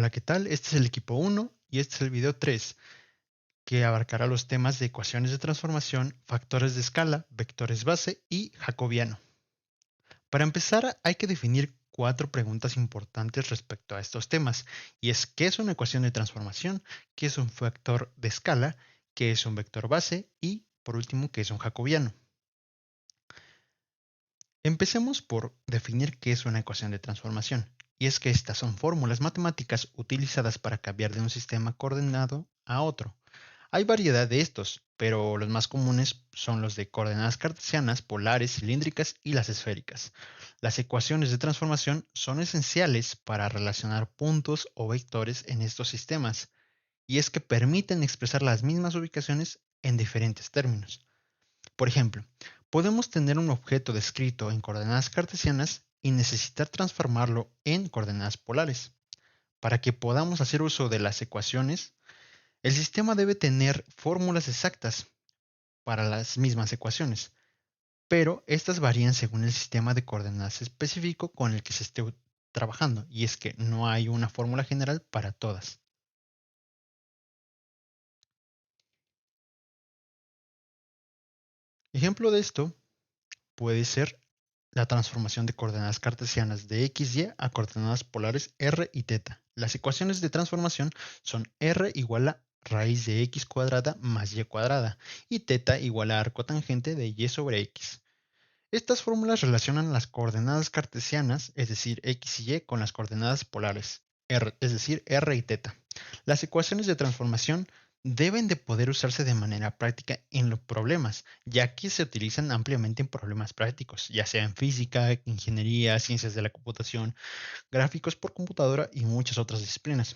Hola, ¿qué tal? Este es el equipo 1 y este es el video 3, que abarcará los temas de ecuaciones de transformación, factores de escala, vectores base y jacobiano. Para empezar, hay que definir 4 preguntas importantes respecto a estos temas, y es ¿qué es una ecuación de transformación? ¿Qué es un factor de escala? ¿Qué es un vector base? Y, por último, ¿qué es un jacobiano? Empecemos por definir qué es una ecuación de transformación, y es que estas son fórmulas matemáticas utilizadas para cambiar de un sistema coordenado a otro. Hay variedad de estos, pero los más comunes son los de coordenadas cartesianas, polares, cilíndricas y las esféricas. Las ecuaciones de transformación son esenciales para relacionar puntos o vectores en estos sistemas, y es que permiten expresar las mismas ubicaciones en diferentes términos. Por ejemplo, podemos tener un objeto descrito en coordenadas cartesianas y necesitar transformarlo en coordenadas polares. Para que podamos hacer uso de las ecuaciones, el sistema debe tener fórmulas exactas para las mismas ecuaciones, pero estas varían según el sistema de coordenadas específico con el que se esté trabajando, y es que no hay una fórmula general para todas. Ejemplo de esto puede ser la transformación de coordenadas cartesianas de x, y a coordenadas polares r y θ. Las ecuaciones de transformación son r igual a raíz de x cuadrada más y cuadrada y θ igual a arco tangente de y sobre x. Estas fórmulas relacionan las coordenadas cartesianas, es decir, x y con las coordenadas polares, r, es decir, r y θ. Las ecuaciones de transformación deben de poder usarse de manera práctica en los problemas, ya que se utilizan ampliamente en problemas prácticos, ya sea en física, ingeniería, ciencias de la computación, gráficos por computadora y muchas otras disciplinas.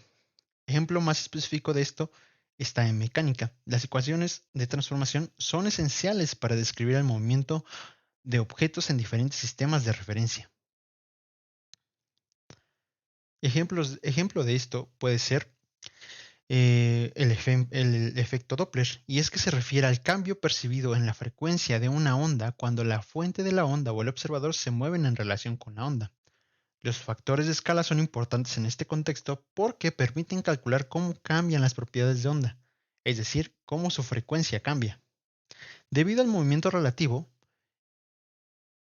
Ejemplo más específico de esto está en mecánica. Las ecuaciones de transformación son esenciales para describir el movimiento de objetos en diferentes sistemas de referencia. Ejemplo de esto puede ser el efecto Doppler, y es que se refiere al cambio percibido en la frecuencia de una onda cuando la fuente de la onda o el observador se mueven en relación con la onda. Los factores de escala son importantes en este contexto porque permiten calcular cómo cambian las propiedades de onda, es decir, cómo su frecuencia cambia. Debido al movimiento relativo,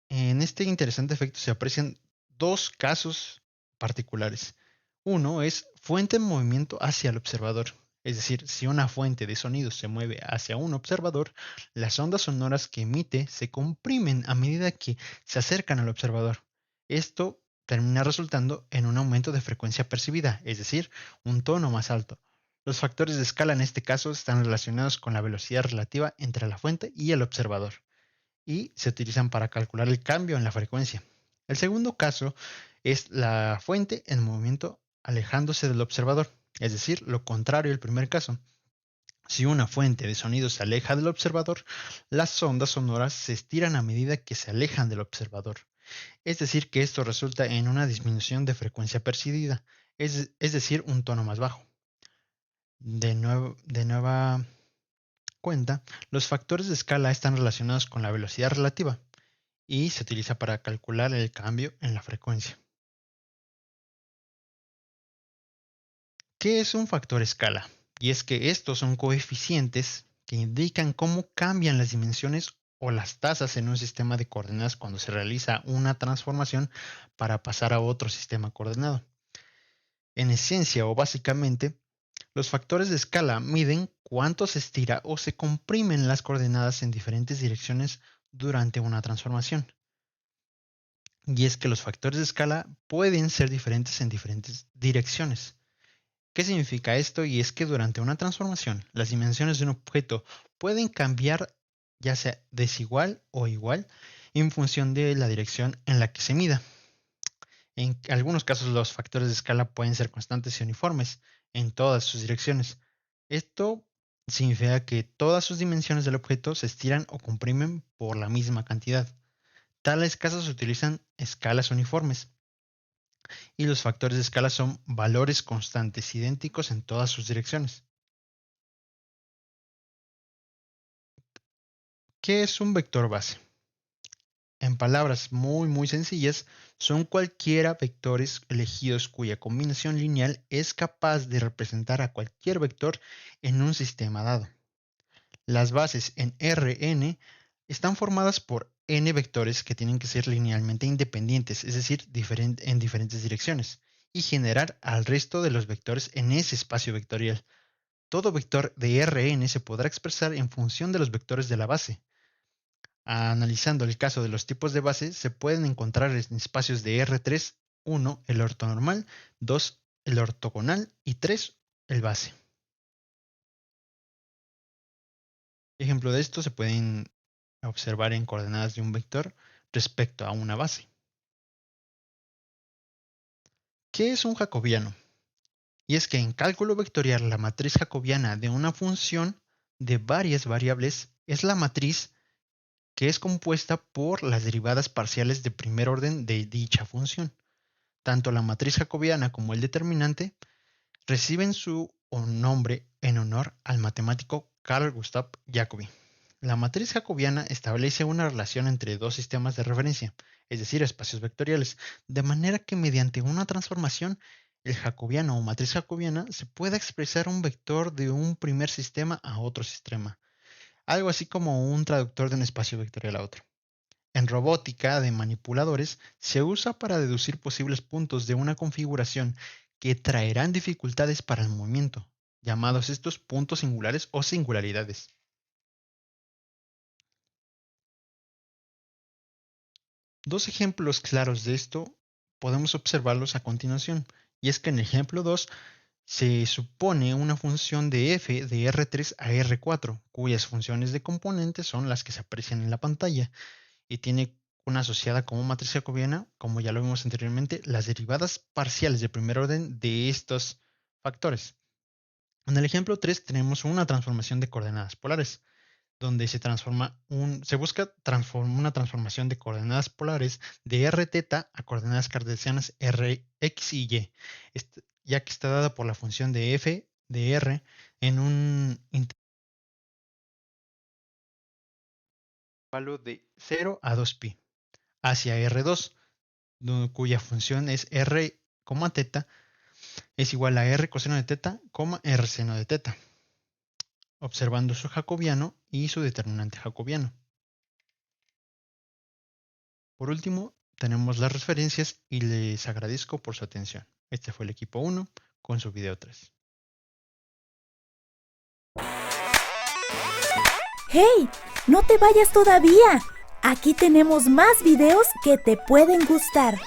en este interesante efecto se aprecian dos casos particulares. Uno es fuente en movimiento hacia el observador. Es decir, si una fuente de sonido se mueve hacia un observador, las ondas sonoras que emite se comprimen a medida que se acercan al observador. Esto termina resultando en un aumento de frecuencia percibida, es decir, un tono más alto. Los factores de escala en este caso están relacionados con la velocidad relativa entre la fuente y el observador y se utilizan para calcular el cambio en la frecuencia. El segundo caso es la fuente en movimiento alejándose del observador, es decir, lo contrario del primer caso. Si una fuente de sonido se aleja del observador, las ondas sonoras se estiran a medida que se alejan del observador. Es decir, que esto resulta en una disminución de frecuencia percibida, es decir, un tono más bajo. De nueva cuenta, los factores de escala están relacionados con la velocidad relativa, y se utiliza para calcular el cambio en la frecuencia. ¿Qué es un factor escala? Y es que estos son coeficientes que indican cómo cambian las dimensiones o las tasas en un sistema de coordenadas cuando se realiza una transformación para pasar a otro sistema coordenado. En esencia o básicamente, los factores de escala miden cuánto se estira o se comprimen las coordenadas en diferentes direcciones durante una transformación. Y es que los factores de escala pueden ser diferentes en diferentes direcciones. ¿Qué significa esto? Y es que durante una transformación, las dimensiones de un objeto pueden cambiar ya sea desigual o igual en función de la dirección en la que se mida. En algunos casos los factores de escala pueden ser constantes y uniformes en todas sus direcciones. Esto significa que todas sus dimensiones del objeto se estiran o comprimen por la misma cantidad. Tales casos utilizan escalas uniformes y los factores de escala son valores constantes idénticos en todas sus direcciones. ¿Qué es un vector base? En palabras muy sencillas, son cualquiera vectores elegidos cuya combinación lineal es capaz de representar a cualquier vector en un sistema dado. Las bases en Rn están formadas por n vectores que tienen que ser linealmente independientes, es decir, en diferentes direcciones, y generar al resto de los vectores en ese espacio vectorial. Todo vector de Rn se podrá expresar en función de los vectores de la base. Analizando el caso de los tipos de base, se pueden encontrar en espacios de R3, 1, el ortonormal, 2, el ortogonal y 3, el base. Ejemplo de esto se pueden observar en coordenadas de un vector respecto a una base. ¿Qué es un jacobiano? Y es que en cálculo vectorial la matriz jacobiana de una función de varias variables es la matriz que es compuesta por las derivadas parciales de primer orden de dicha función. Tanto la matriz jacobiana como el determinante reciben su nombre en honor al matemático Carl Gustav Jacobi. La matriz jacobiana establece una relación entre dos sistemas de referencia, es decir, espacios vectoriales, de manera que mediante una transformación, el jacobiano o matriz jacobiana se pueda expresar un vector de un primer sistema a otro sistema, algo así como un traductor de un espacio vectorial a otro. En robótica de manipuladores se usa para deducir posibles puntos de una configuración que traerán dificultades para el movimiento, llamados estos puntos singulares o singularidades. Dos ejemplos claros de esto podemos observarlos a continuación, y es que en el ejemplo 2 se supone una función de f de R3 a R4, cuyas funciones de componentes son las que se aprecian en la pantalla, y tiene una asociada como matriz jacobiana, como ya lo vimos anteriormente, las derivadas parciales de primer orden de estos factores. En el ejemplo 3 tenemos una transformación de coordenadas polares, donde se busca una transformación de coordenadas polares de Rθ a coordenadas cartesianas Rx y Y, ya que está dada por la función de f de R en un intervalo de 0 a 2π hacia R2, cuya función es R, θ es igual a R coseno de θ, R seno de θ, observando su jacobiano y su determinante jacobiano. Por último, tenemos las referencias y les agradezco por su atención. Este fue el equipo 1 con su video 3. ¡Hey! ¡No te vayas todavía! Aquí tenemos más videos que te pueden gustar.